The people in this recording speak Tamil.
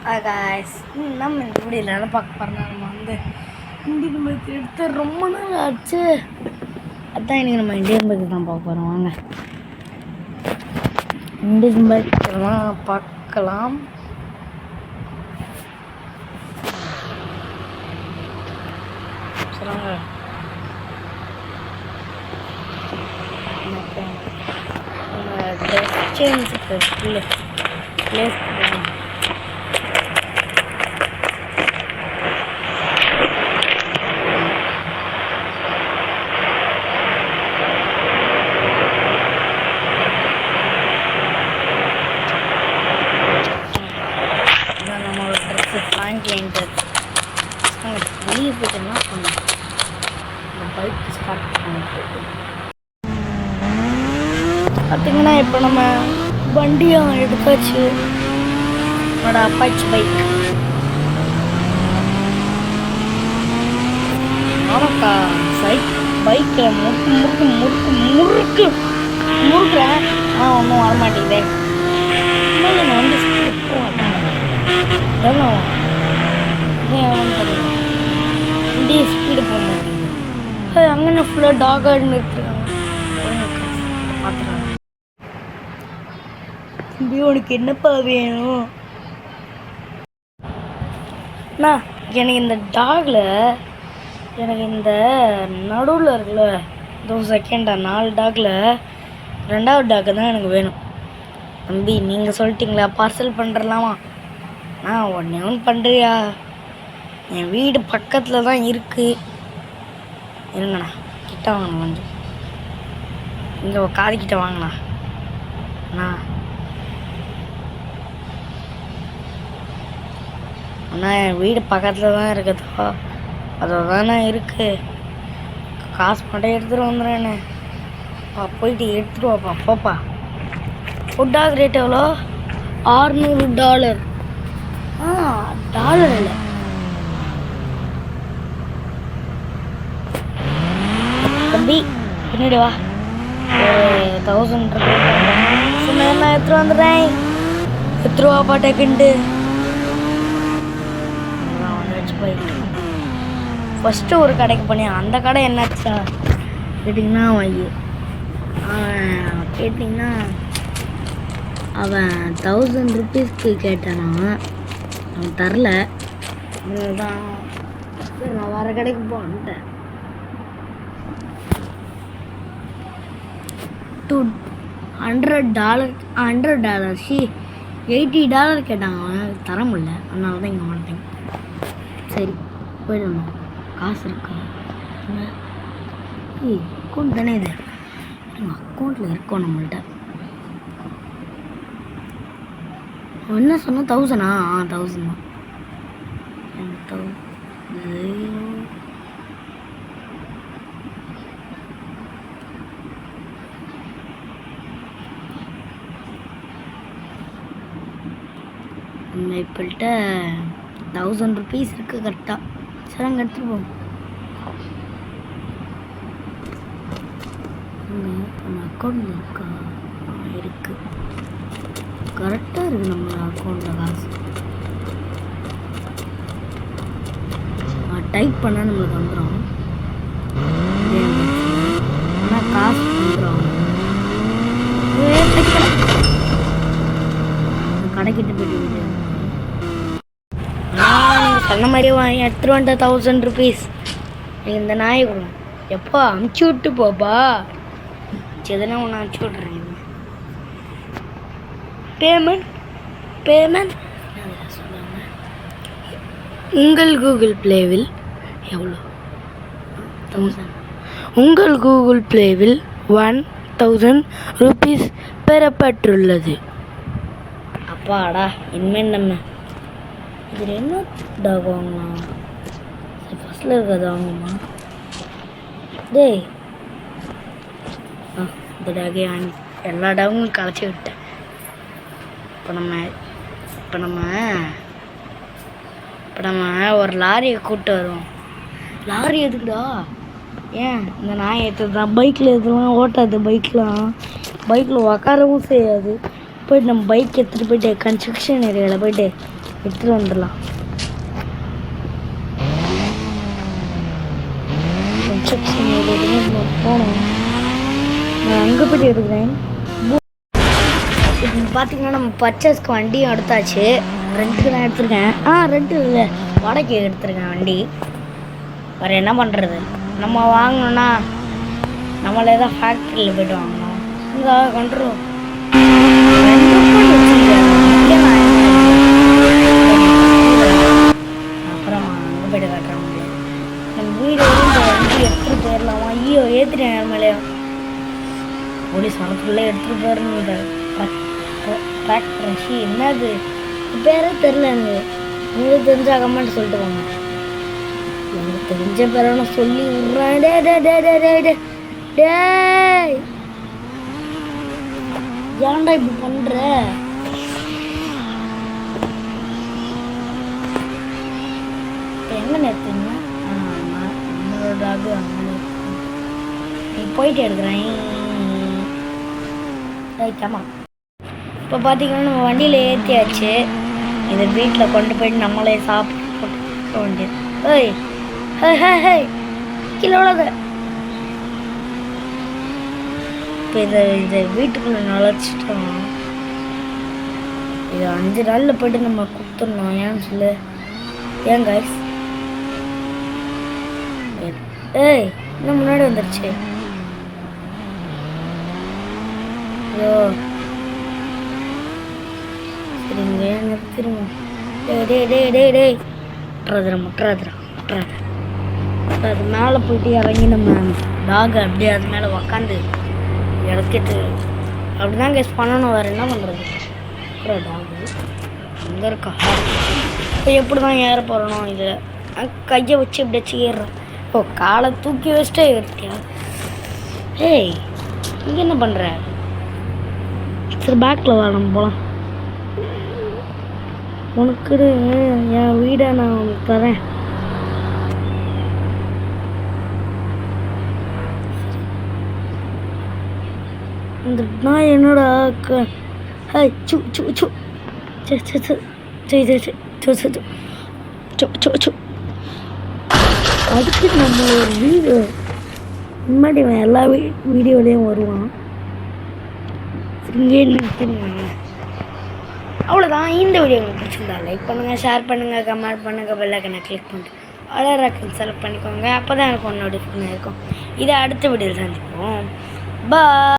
காய்ஸ் நம்ம இந்த வீடியோவில் பார்க்க போகிறோம்னா நம்ம வந்து இந்தியன் பைக் எடுத்து ரொம்ப நாள் ஆச்சு. அதான் இன்றைக்கி நம்ம இந்தியன் பைக் தான் பார்க்க போகிறோம். வாங்க இந்தியன் பைக்கெல்லாம் பார்க்கலாம். சொல்லுங்க ட்ரெஸ் சேஞ்சுக்கு பிளேஸ் வெளியே போயிட்டோம்னா பைக் ஸ்டார்ட் பண்ணிட்டு பார்த்தீங்கன்னா இப்போ நம்ம வண்டியாக எடுத்தாச்சு. என்னோட அப்பாச்சி பைக். ஆமாக்கா பைக்கில் முறுக்குறேன். ஒன்றும் வரமாட்டேங்குதே. நான் வந்து வண்டியை ஸ்பீடு போக மாட்டேங்குது. அங்கே ஃபுல்லாக டாகாக நிறுத்துறாங்க. பார்த்துறாங்க. தம்பி உனக்கு என்னப்பா வேணும்? அண்ணா எனக்கு இந்த டாகில் எனக்கு இந்த நடுவில் இருக்குல்ல இதோ செகண்டா 4 டாகில் 2வது டாக்கு தான் எனக்கு வேணும். தம்பி நீங்கள் சொல்லிட்டீங்களா பார்சல் பண்ணுறலாமா? ஒன்று பண்ணுறியா? என் வீடு பக்கத்தில் தான் இருக்குது. இருங்கண்ணா கிட்ட வாங்கண்ணா, வந்து இங்கே காதுக்கிட்ட வாங்கண்ணா. அண்ணா என் வீடு பக்கத்தில் தான் இருக்குதா? அதில் தானே இருக்குது. காசு மட்டும் எடுத்துகிட்டு வந்துடுறேண்ணே. போயிட்டு எடுத்துகிட்டு வாப்பா. போப்பா. ஃபுட்டாக ரேட் எவ்வளோ? $600. டாலர் இல்லை, தம்பி பின்னாடி வா. ஒரு 1000 சொன்ன நான் எடுத்துகிட்டு வந்துடுறேன். எடுத்துருவாப்பா டேக்குன்ட்டு வந்துடுச்சு போயிட்டு. ஃபஸ்ட்டு ஒரு கடைக்கு போனேன். அந்த கடை என்னாச்சா கேட்டிங்கன்னா கேட்டிங்கன்னா அவன் 1000 ருபீஸ்க்கு கேட்டானா, அவன் தரல. அதுதான் சரி நான் வேறு கடைக்கு போன்ட்டேன். $100 $80 கேட்டாங்க. தர முடியல. அதனால தான் இங்கே வந்துட்டேன். சரி போயிடணும். காசு இருக்கா? அக்கௌண்ட் தானே இது. அக்கௌண்ட்டில் இருக்கோம் நம்மள்கிட்ட. என்ன சொன்னால் 1000 1000 தான். நம்ம இப்போல்கிட்ட 1000 ருபீஸ் இருக்குது கரெக்டாக. சரி அங்கே எடுத்துகிட்டு போவோம். நம்ம அக்கௌண்ட்டில் இருக்கா? இருக்குது, கரெக்டாக இருக்குது நம்ம அக்கௌண்ட்டில் காசு. டைப் பண்ணால் நம்மளுக்கு வந்துடும். ஆனால் காசு வந்துடும். கடைக்கிட்ட போயிட்டு சொன்ன மாதிரி எடுத்துட்டு வந்துட்ட 1000 ருபீஸ். இந்த நாயை கொடுங்க. எப்போ அமுச்சு விட்டு போப்பா. எதுனா ஒன்று அமுச்சு விட்றீங்க. பேமெண்ட் சொல்லுங்க. உங்கள் கூகுள் ப்ளேவில் எவ்வளோ? 1000. உங்கள் கூகுள் ப்ளேவில் 1000 ருபீஸ் பெறப்பட்டுள்ளது. அப்பாடா, இனிமேல் நம்ம இதில் என்ன டாக் வாங்கலாம்? ஃபஸ்ட்டில் இருக்கிறது வாங்குமா? டேய் இந்த டாகே வாங்கி எல்லா டாகும் களைச்சி விட்டேன். இப்போ நம்ம ஒரு லாரியை கூப்பிட்டு வருவோம். லாரி எதுக்குடா? ஏன் இந்த நாயை எடுத்துதான் பைக்கில் எதுலாம் ஓட்டாது. பைக்கில் உக்காரவும் செய்யாது. போய்ட்டு நம்ம பைக் எடுத்துகிட்டு போய்ட்டு கன்ஸ்ட்ரக்ஷன் ஏரியாவில் போய்ட்டு எடுத்துகிட்டு வந்துடலாம். போனோம். நான் அங்கே போய்ட்டு எடுக்கிறேன். இப்போ பார்த்தீங்கன்னா நம்ம பர்ச்சேஸ்க்கு வண்டியும் எடுத்தாச்சு. ரெண்ட்டுக்கு தான் எடுத்திருக்கேன். ரெண்ட்டு இல்லை, வாடகைக்கு எடுத்திருக்கேன் வண்டி. வேறு என்ன பண்ணுறது, நம்ம வாங்கணுன்னா நம்மளே தான் ஃபேக்ட்ரியில் போய்ட்டு வாங்கணும். இங்கே கண்ட்ரோல் அப்புறமா அங்கே போய்ட்டு காட்டுறோம். நம்ம வீடு இந்த வண்டி எடுத்துகிட்டு போயிடலாமா? ஐயோ ஏற்றிட்டேன் மேலே. போலீஸ் வரத்துக்குள்ளே எடுத்துகிட்டு போயிடணும். டிராக்டர் என்னது பேரே தெரில எனக்கு. உங்களுக்கு தெரிஞ்சா கமெண்ட் சொல்லிட்டு போங்க. எனக்கு தெரிஞ்ச பேரை சொல்லி விட்றேன். டேய் ஏன்டா இப்படி பண்ற? எங்க நேர்த்தீங்க? நம்மளோட அங்கே போயிட்டு எடுக்கிறேன். ரைட்டாமா. இப்போ பார்த்தீங்கன்னா நம்ம வண்டியில் ஏற்றியாச்சு. இதை வீட்டில் கொண்டு போயிட்டு நம்மளே சாப்பிட்டு போட்டு வேண்டியது. ஏய் ஹே கீழே உள்ளது. இப்போ இதை வீட்டுக்குள்ளே நுழைச்சிட்டோம். இது 5 நாளில் போய்ட்டு நம்ம கொடுத்துடணும். ஏன்னு சொல்லு. ஏன் காய்ஸ்? ஏய் இன்னும் முன்னாடி வந்துடுச்சு. ஐயோ சரிங்க நிறுத்திடுவோம். முட்டுறாதுரா. அது மேலே போயிட்டு இறங்கி நம்ம டாக் அப்படியே அது மேலே உக்காந்து இறக்கிட்டு அப்படிதான் கேஸ் பண்ணணும். வேறு என்ன பண்ணுறது? டாகு அங்கே இருக்கா? இப்போ எப்படி தான் ஏற போகிறணும்? இதில் கையை வச்சு இப்படி வச்சு ஏறுறோம். இப்போ காலை தூக்கி வச்சுட்டே ஏறிட்டியா? ஏய் இங்கே என்ன பண்ணுற? சரி பேக்கில் வர நம்ம போகலாம். உனக்கு என் வீடை நான் உனக்கு தரேன். இந்த நான் என்னோட அதுக்கு நம்ம ஒரு வீடு முன்னாடி எல்லா வீடியோலையும் வருவான். இங்கே நிறுத்திடுவாங்க. அவ்வளோதான். இந்த வீடியோ உங்களுக்கு பிடிச்சிருந்தா லைக் பண்ணுங்கள், ஷேர் பண்ணுங்கள், கமெண்ட் பண்ணுங்கள், பெல் ஐக்கனை கிளிக் பண்ணிட்டு ஆல் ஐக்கன் செலக்ட் பண்ணிக்கோங்க. அப்போ தான் எனக்கு ஒன்று நோட்டிஃபிகேஷன் இருக்கும். இதை அடுத்த வீடியோவில் சந்திப்போம். பாய்.